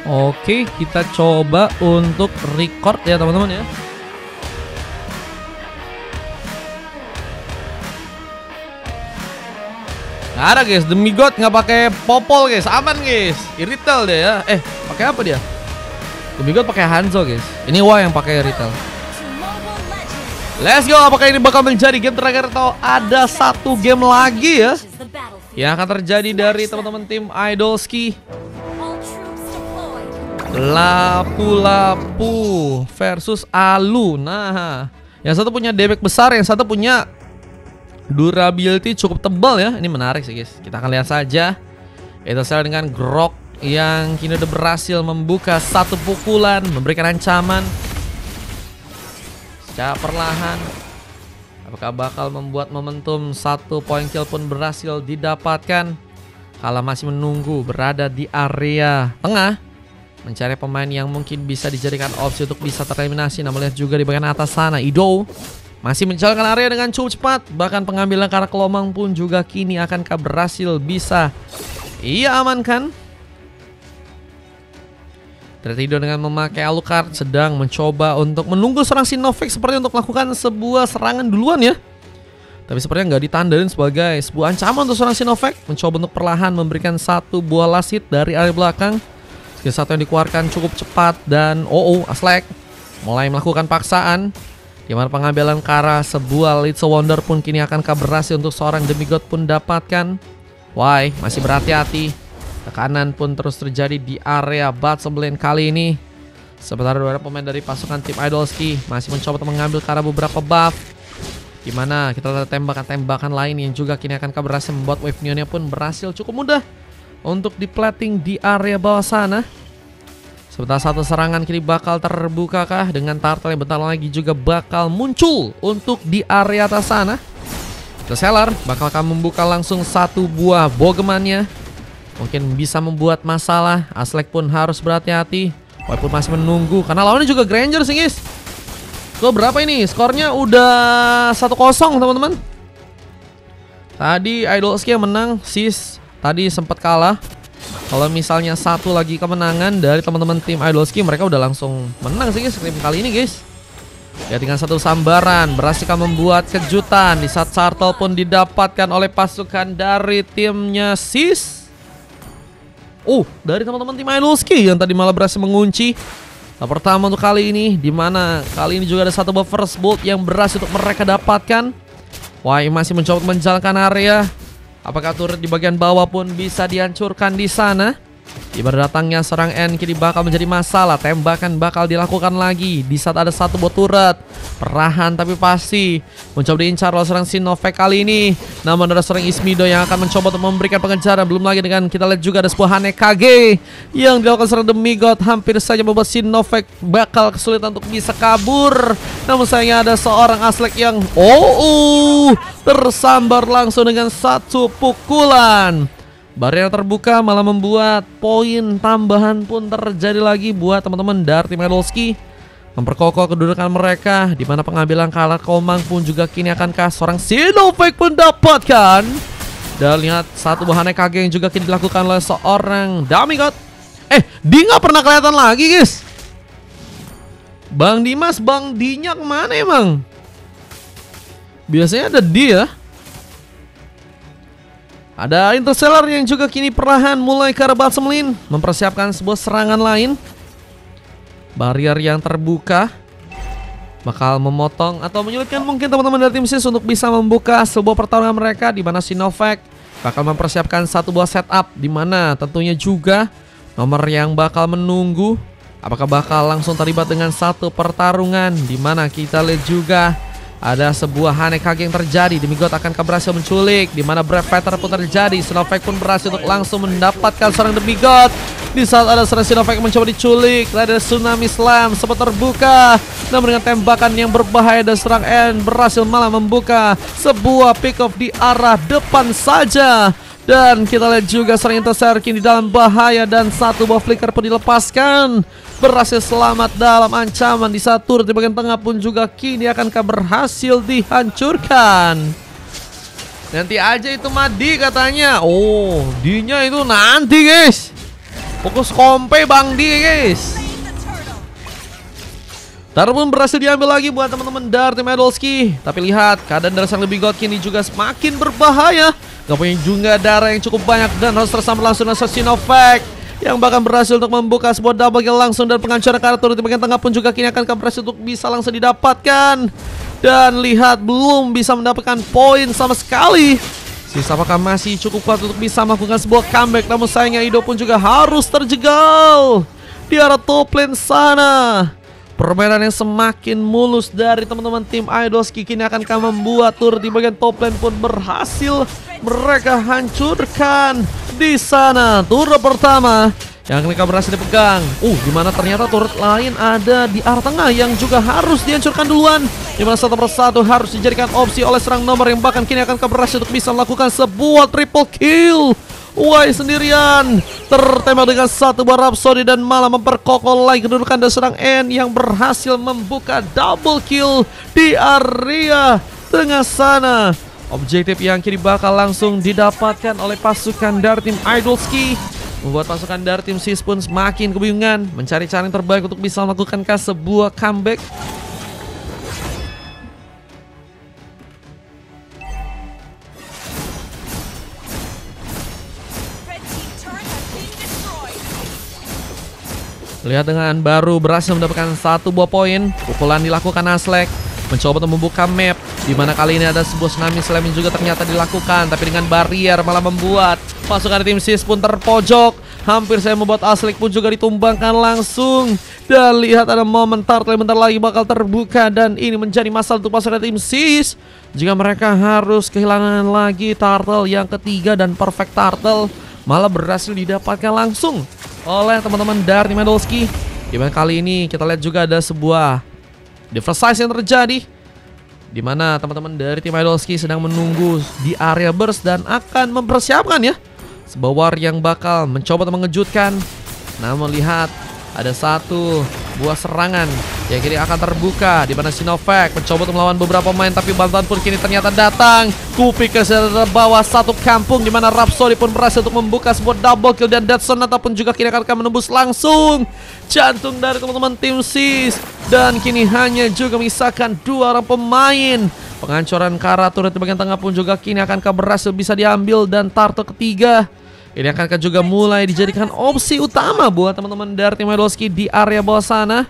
Oke, kita coba untuk record ya teman-teman ya. Nggak ada guys, demi God nggak pakai popol guys, aman guys. Irrital deh ya. Pakai apa dia? Demi God pakai Hanzo guys. Ini Wah yang pakai Irrital. Let's go, apakah ini bakal menjadi game terakhir atau ada satu game lagi ya yang akan terjadi dari teman-teman tim Idolski. Lapu-Lapu versus Alu. Nah, yang satu punya damage besar, yang satu punya durability cukup tebal ya. Ini menarik sih guys. Kita akan lihat saja. Itu saya dengan Grok yang kini udah berhasil membuka satu pukulan, memberikan ancaman secara perlahan. Apakah bakal membuat momentum satu poin kill pun berhasil didapatkan? Kala masih menunggu berada di area tengah, mencari pemain yang mungkin bisa dijadikan opsi untuk bisa tereliminasi. Namun lihat juga di bagian atas sana, Ido masih menjalankan area dengan cukup cepat. Bahkan pengambilan ke arah Kelomang pun juga kini akankah berhasil bisa ia amankan. Tertidur dengan memakai Alucard sedang mencoba untuk menunggu seorang Sinovac seperti untuk melakukan sebuah serangan duluan ya. Tapi sepertinya nggak ditandain sebagai sebuah ancaman untuk seorang Sinovac. Mencoba untuk perlahan memberikan satu buah lasit dari area belakang. Skill satu yang dikeluarkan cukup cepat dan Aslek mulai melakukan paksaan, di mana pengambilan ke arah sebuah Little Wonder pun kini akankah berhasil untuk seorang Demigod pun dapatkan. Why masih berhati-hati. Tekanan pun terus terjadi di area Battle Lane kali ini. Sementara beberapa pemain dari pasukan tim Idolski masih mencoba untuk mengambil ke arah beberapa buff, di mana kita lihat tembakan-tembakan lain yang juga kini akankah berhasil membuat wave neonnya pun berhasil cukup mudah untuk diplating di area bawah sana. Sebentar satu serangan kini bakal terbuka kah dengan turtle yang bentar lagi juga bakal muncul untuk di area atas sana. The Seller bakal membuka langsung satu buah bogemannya. Mungkin bisa membuat masalah. Aslek pun harus berhati-hati walaupun masih menunggu karena lawannya juga Granger sih guys. Skor berapa ini? Skornya udah 1-0 teman-teman. Tadi Idolski yang menang, Sis tadi sempat kalah. Kalau misalnya satu lagi kemenangan dari teman-teman tim Idolski, mereka udah langsung menang sih guys tim kali ini guys. Ya dengan satu sambaran berhasilkan membuat kejutan di saat Sartel pun didapatkan oleh pasukan dari timnya Sis. Dari teman-teman tim Idolski yang tadi malah berhasil mengunci. Nah, pertama untuk kali ini, dimana kali ini juga ada satu buff first bolt yang berhasil untuk mereka dapatkan. Wah, masih mencoba menjalankan area. Apakah turret di bagian bawah pun bisa dihancurkan di sana? Di datangnya serang N kini bakal menjadi masalah. Tembakan bakal dilakukan lagi di saat ada satu buat turret. Perlahan tapi pasti mencoba diincar oleh serang Sinovac kali ini. Namun ada serang Ismido yang akan mencoba untuk memberikan pengejaran. Belum lagi dengan kita lihat juga ada sebuah Hanekage yang dilakukan serang Demigod. Hampir saja membuat Sinovac bakal kesulitan untuk bisa kabur. Namun sayangnya ada seorang Aslek yang tersambar langsung dengan satu pukulan. Barrier terbuka malah membuat poin tambahan pun terjadi lagi buat teman-teman dari tim Idolski. Memperkokoh kedudukan mereka, di mana pengambilan kalah Komang pun juga kini akankah seorang Sinovac pun dapatkan. Dan lihat satu buah Hanekage yang juga kini dilakukan oleh seorang Demigod. Dia nggak pernah kelihatan lagi guys. Bang Dimas, Bang Dinya kemana emang? Biasanya ada dia. Ada Interstellar yang juga kini perlahan mulai ke arah bottom lane, mempersiapkan sebuah serangan lain. Barrier yang terbuka bakal memotong atau menyulitkan mungkin teman-teman dari tim Sis untuk bisa membuka sebuah pertarungan mereka, di mana Sinovac bakal mempersiapkan satu buah setup, di mana tentunya juga nomor yang bakal menunggu apakah bakal langsung terlibat dengan satu pertarungan, di mana kita lihat juga ada sebuah Hanekage yang terjadi. Demigod akan berhasil menculik, di mana Brave Fighter pun terjadi. Sinovac pun berhasil untuk langsung mendapatkan seorang Demigod. Di saat ada seorang Sinovac mencoba diculik, ada Tsunami Slam sempat terbuka. Namun dengan tembakan yang berbahaya dan serang N berhasil malah membuka sebuah pick off di arah depan saja. Dan kita lihat juga seorang Interstellar kini dalam bahaya dan satu buah flicker pun dilepaskan. Berhasil selamat dalam ancaman di saat turret di bagian tengah pun juga kini akankah berhasil dihancurkan. Nanti aja itu Madi katanya. Dinya itu nanti guys. Fokus kompe Bang D guys. Turtle pun berhasil diambil lagi buat teman-teman dari tim Idolski. Tapi lihat keadaan dari sang lebih god kini juga semakin berbahaya. Gak punya juga darah yang cukup banyak dan harus tersambut langsung dengan Sinovac yang bahkan berhasil untuk membuka sebuah double kill langsung, dan penghancuran karakter turret di bagian tengah pun juga kini akan berhasil untuk bisa langsung didapatkan. Dan lihat belum bisa mendapatkan poin sama sekali. Sisa apakah masih cukup kuat untuk bisa melakukan sebuah comeback, namun sayangnya Ido pun juga harus terjegal di arah top lane sana. Permainan yang semakin mulus dari teman-teman tim Idolski kini akan membuat turret di bagian top lane pun berhasil mereka hancurkan di sana. Turret pertama yang mereka berhasil dipegang. Dimana ternyata turret lain ada di arah tengah yang juga harus dihancurkan duluan. Dimana satu persatu harus dijadikan opsi oleh serang nomor yang bahkan kini akan berhasil untuk bisa melakukan sebuah triple kill. Wai sendirian tertembak dengan satu buah Rhapsody dan malah memperkokoh lagi kedudukan dan serang N yang berhasil membuka double kill di area tengah sana. Objektif yang kini bakal langsung didapatkan oleh pasukan dari tim Idolski membuat pasukan dari tim SIS pun semakin kebingungan mencari cara yang terbaik untuk bisa melakukan sebuah comeback. Lihat dengan baru berhasil mendapatkan satu buah poin. Pukulan dilakukan Aslek mencoba untuk membuka map, dimana kali ini ada sebuah tsunami slam yang juga ternyata dilakukan, tapi dengan barrier malah membuat pasukan tim SIS pun terpojok. Hampir saya membuat Aslek pun juga ditumbangkan langsung. Dan lihat ada momen Turtle bentar lagi bakal terbuka, dan ini menjadi masalah untuk pasukan tim SIS jika mereka harus kehilangan lagi Turtle yang ketiga, dan perfect Turtle malah berhasil didapatkan langsung oleh teman-teman dari tim Idolski. Dimana kali ini kita lihat juga ada sebuah diversize yang terjadi, dimana teman-teman dari tim Idolski sedang menunggu di area burst dan akan mempersiapkan ya sebuah war yang bakal mencoba untuk mengejutkan. Namun lihat ada satu buah serangan yang kini akan terbuka, di mana Sinovac mencoba untuk melawan beberapa pemain, tapi bantuan pun kini ternyata datang. Kupi ke bawah satu kampung, di mana Rhapsody pun berhasil untuk membuka sebuah double kill, dan Deadson ataupun juga kini akan menembus langsung jantung dari teman-teman tim SIS, dan kini hanya juga mengisahkan dua orang pemain. Penghancuran karakter turret di bagian tengah pun juga kini akan berhasil bisa diambil, dan Turtle ketiga ini akan juga mulai dijadikan opsi utama buat teman-teman dari tim Idolski di area bawah sana.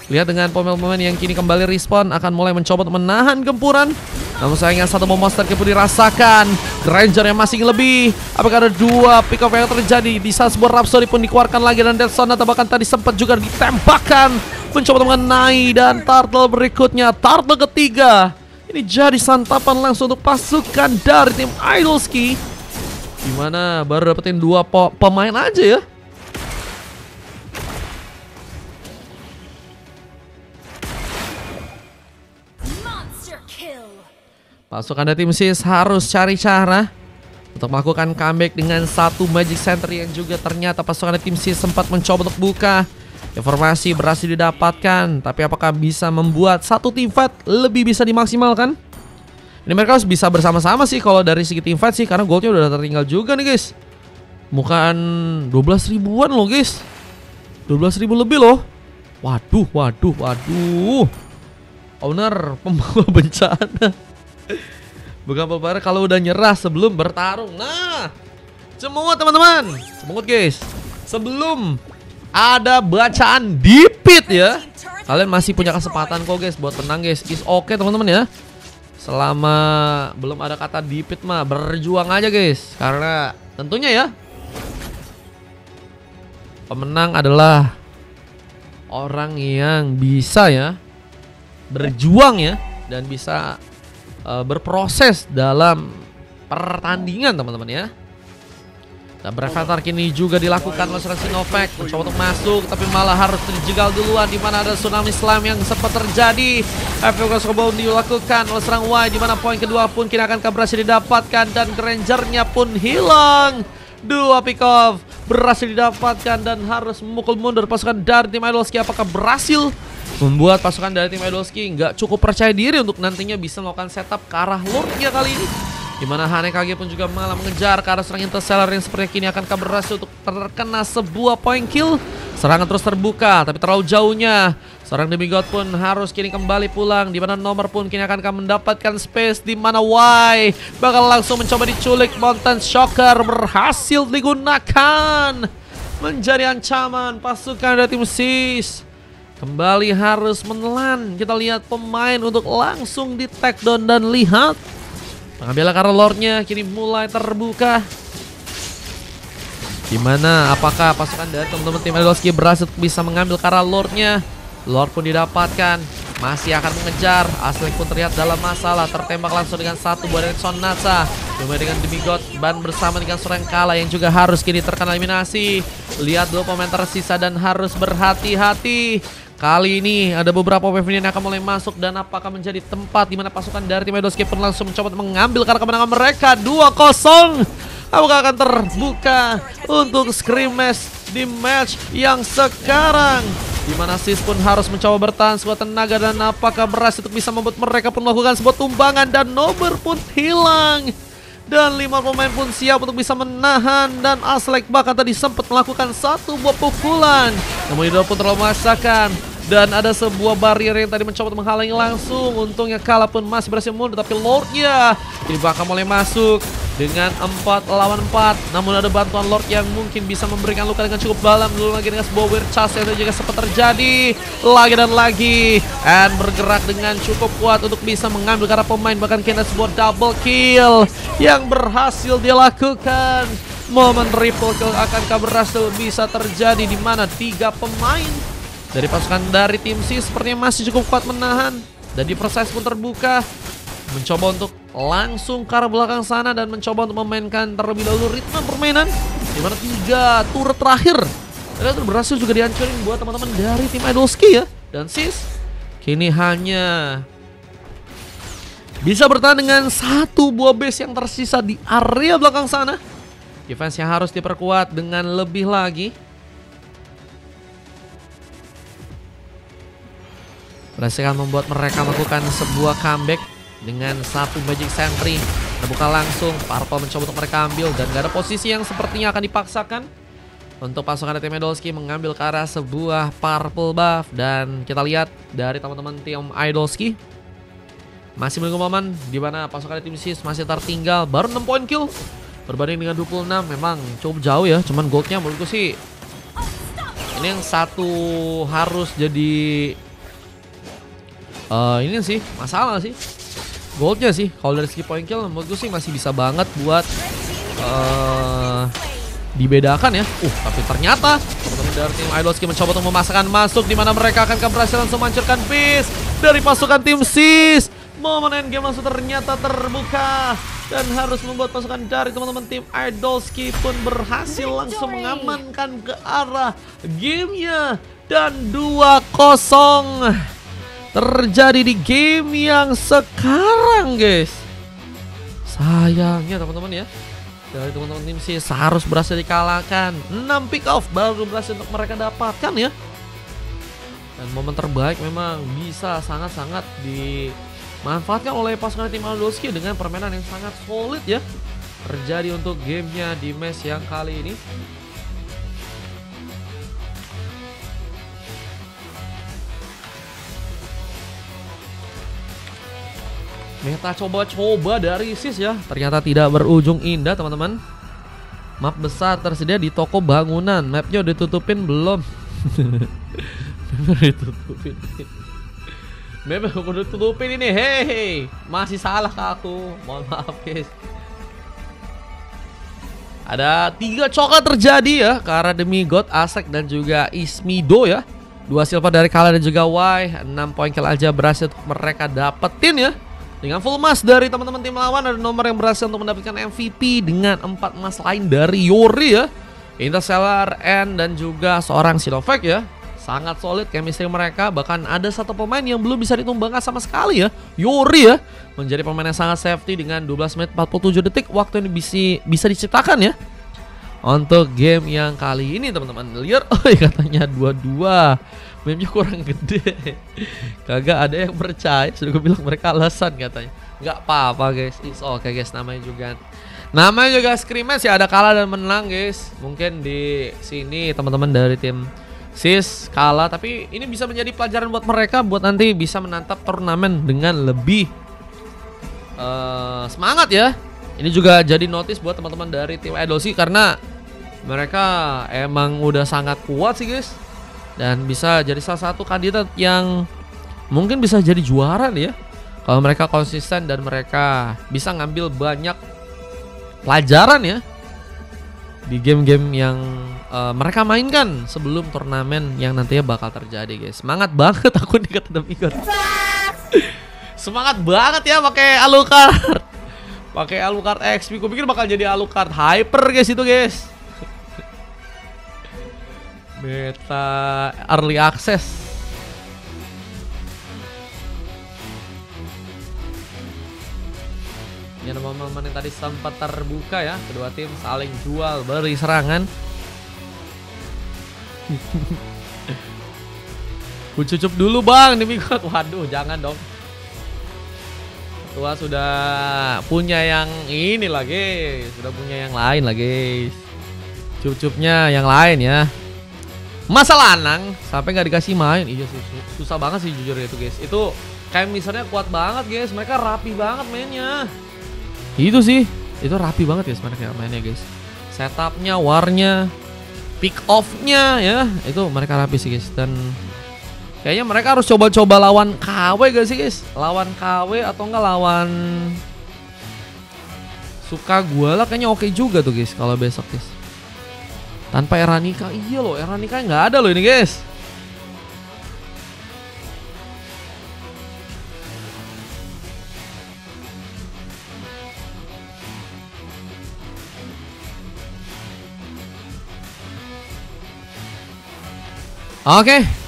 Lihat dengan pemain-pemain yang kini kembali respawn akan mulai mencoba untuk menahan gempuran. Namun sayangnya satu monster pun dirasakan. Granger yang masih lebih. Apakah ada dua pick off yang terjadi di saat sebuah Rhapsody pun dikeluarkan lagi, dan Deadson atau bahkan tadi sempat juga ditembakkan mencoba mengenai, dan Turtle berikutnya, Turtle ketiga ini jadi santapan langsung untuk pasukan dari tim Idolski, dimana baru dapetin dua pemain aja ya. Pasukan dari tim SIS harus cari cara untuk melakukan comeback dengan satu Magic Center yang juga ternyata pasukan dari tim SIS sempat mencoba untuk buka. Informasi berhasil didapatkan, tapi apakah bisa membuat satu team fight lebih bisa dimaksimalkan? Ini mereka harus bisa bersama-sama sih kalau dari segi team fight sih, karena goldnya udah tertinggal juga nih guys. Bukan 12 ribuan loh guys, 12 ribu lebih loh. Waduh. Owner pembawa bencana. Bukan pembawa kalau udah nyerah sebelum bertarung. Nah, semua teman-teman, semangat guys. Sebelum ada bacaan dipit ya, kalian masih punya kesempatan kok guys buat menang guys. Is oke teman-teman ya. Selama belum ada kata dipit mah berjuang aja guys, karena tentunya ya pemenang adalah orang yang bisa ya berjuang ya, dan bisa berproses dalam pertandingan teman-teman ya. Dan Brevatar kini juga dilakukan oleh Sinovac mencoba untuk masuk, tapi malah harus dijegal duluan, di mana ada tsunami slam yang sempat terjadi. Efek rebound dilakukan oleh serang Y, di mana poin kedua pun kini akan berhasil didapatkan, dan Grangernya pun hilang. Dua pick off berhasil didapatkan dan harus memukul mundur pasukan dari tim Idolski. Apakah berhasil membuat pasukan dari tim Idolski nggak cukup percaya diri untuk nantinya bisa melakukan setup ke arah Lordnya kali ini? Dimana Hanekage pun juga malah mengejar ke arah serangan Interstellar yang sepertinya kini akan berhasil untuk terkena sebuah point kill. Serangan terus terbuka tapi terlalu jauhnya. Seorang Demigod pun harus kini kembali pulang. Dimana nomor pun kini akan mendapatkan space. Dimana Y bakal langsung mencoba diculik. Mountain Shocker berhasil digunakan menjadi ancaman pasukan dari tim SIS. Kembali harus menelan. Kita lihat pemain untuk langsung di take down dan lihat pengambilan karena Lordnya kini mulai terbuka. Gimana? Apakah pasukan dari teman-teman tim Idolski berhasil bisa mengambil karena Lordnya? Lord pun didapatkan. Masih akan mengejar. Aslek pun terlihat dalam masalah. Tertembak langsung dengan satu buah dari Sonatsa. Kemudian dengan Demigod ban bersama dengan seorang Kala yang juga harus kini terkena eliminasi. Lihat dua pemain tersisa dan harus berhati-hati. Kali ini ada beberapa pemain yang akan mulai masuk dan apakah menjadi tempat di mana pasukan dari tim Idolski pun langsung mencoba mengambil karena kemenangan mereka 2-0. Apakah akan terbuka untuk scrimmage di match yang sekarang? Di mana SIS pun harus mencoba bertahan sekuat tenaga dan apakah berhasil untuk bisa membuat mereka pun melakukan sebuah tumbangan dan nomor pun hilang. Dan 5 pemain pun siap untuk bisa menahan. Dan Aslek bahkan tadi sempat melakukan satu buah pukulan, namun Idol pun terlalu memaksakan. Dan ada sebuah barrier yang tadi mencoba untuk menghalangi langsung. Untungnya Kala pun masih berhasil mundur, tapi Lordnya ini bakal mulai masuk dengan 4 lawan 4. Namun ada bantuan Lord yang mungkin bisa memberikan luka dengan cukup dalam. Dulu lagi dengan sebuah weird charge yang juga sempat terjadi lagi dan lagi. And bergerak dengan cukup kuat untuk bisa mengambil karena pemain. Bahkan kena sebuah double kill yang berhasil dilakukan. Momen triple kill akankah berhasil bisa terjadi, di mana 3 pemain dari pasukan dari tim SIS sepertinya masih cukup kuat menahan. Dan di proses pun terbuka, mencoba untuk langsung ke arah belakang sana dan mencoba untuk memainkan terlebih dahulu ritme permainan. Dimana 3 turret terakhir dan berhasil juga dihancurin buat teman-teman dari tim Idolski ya. Dan SIS kini hanya bisa bertahan dengan 1 buah base yang tersisa di area belakang sana. Defense yang harus diperkuat dengan lebih lagi. Berhasil membuat mereka melakukan sebuah comeback dengan 1 Magic Sentry. Terbuka langsung, Purple mencoba untuk mereka ambil dan gak ada posisi yang sepertinya akan dipaksakan untuk pasukan tim Idolski mengambil ke arah sebuah Purple buff. Dan kita lihat dari teman-teman tim Idolski masih menunggu momen di mana pasukan tim SIS masih tertinggal baru 6 poin kill berbanding dengan 26. Memang cukup jauh ya, cuman goldnya menurutku sih ini yang satu harus jadi ini sih masalah sih, goldnya sih. Kalau dari segi point kill menurut gue sih masih bisa banget buat dibedakan ya. Tapi ternyata teman-teman dari tim Idolski mencoba untuk memasakkan masuk, di mana mereka akan berhasil langsung menghancurkan base dari pasukan tim SIS. Momen endgame langsung ternyata terbuka dan harus membuat pasukan dari teman-teman tim Idolski pun berhasil langsung mengamankan ke arah gamenya. Dan 2-0 terjadi di game yang sekarang guys. Sayangnya teman-teman ya, dari teman-teman tim SIS harus berhasil dikalahkan. 6 pick off baru berhasil untuk mereka dapatkan ya. Dan momen terbaik memang bisa sangat-sangat dimanfaatkan oleh pasukan tim Idolski dengan permainan yang sangat solid ya. Terjadi untuk gamenya di match yang kali ini. Meta coba-coba dari SIS ya, ternyata tidak berujung indah teman-teman. Map besar tersedia di toko bangunan. Mapnya udah ditutupin belum? Ditutupin. Mapnya udah ditutupin ini. Hei, masih salah ke aku. Mohon maaf guys. Ada 3 coklat terjadi ya ke arah Demigod, Aslek dan juga Ismido ya. 2 silver dari Kala dan juga Y. 6 poin kill aja berhasil untuk mereka dapetin ya. Dengan full emas dari teman-teman tim lawan, ada nomor yang berhasil untuk mendapatkan MVP dengan 4 emas lain dari Yori ya, Interstellar, N dan juga seorang Sinovac ya. Sangat solid chemistry mereka. Bahkan ada 1 pemain yang belum bisa ditumbangkan sama sekali ya, Yori ya, menjadi pemain yang sangat safety dengan 12 menit 47 detik waktu ini bisa diciptakan ya untuk game yang kali ini teman-teman. Lihat, katanya 22. Meme-nya kurang gede. Kagak ada yang percaya. Sudah gue bilang mereka alasan katanya. Nggak apa-apa guys, it's okay guys, namanya juga scrim match ya, ada kalah dan menang guys. Mungkin di sini teman-teman dari tim SIS kalah, tapi ini bisa menjadi pelajaran buat mereka buat nanti bisa menatap turnamen dengan lebih semangat ya. Ini juga jadi notice buat teman-teman dari tim Idolsi karena mereka emang udah sangat kuat sih guys, dan bisa jadi salah satu kandidat yang mungkin bisa jadi juara nih ya kalau mereka konsisten dan mereka bisa ngambil banyak pelajaran ya di game-game yang mereka mainkan sebelum turnamen yang nantinya bakal terjadi guys. Semangat banget aku nih kata Demigod. Semangat banget ya pakai Alucard. Pakai Alucard XP, gue pikir bakal jadi Alucard Hyper guys itu guys. Beta early access. Ini momen yang tadi sempat terbuka ya, kedua tim saling jual beri serangan. Ku cucup dulu bang demi gue. Waduh jangan dong. Ketua sudah punya yang ini lah guys, sudah punya yang lain lah guys. Cucupnya yang lain ya. Masa lanang sampai nggak dikasih main. Iya sih, susah banget sih jujur itu guys. Itu kayak misalnya kuat banget guys, mereka rapi banget mainnya. Itu sih, itu rapi banget guys mereka mainnya guys. Setupnya, warnya, pick off-nya ya, itu mereka rapi sih guys. Dan kayaknya mereka harus coba-coba lawan KW gak sih guys? Lawan KW atau enggak lawan Suka Gua lah kayaknya oke juga tuh guys kalau besok guys. Tanpa Eranika, iya loh, Eranika nggak ada loh ini guys. Oke.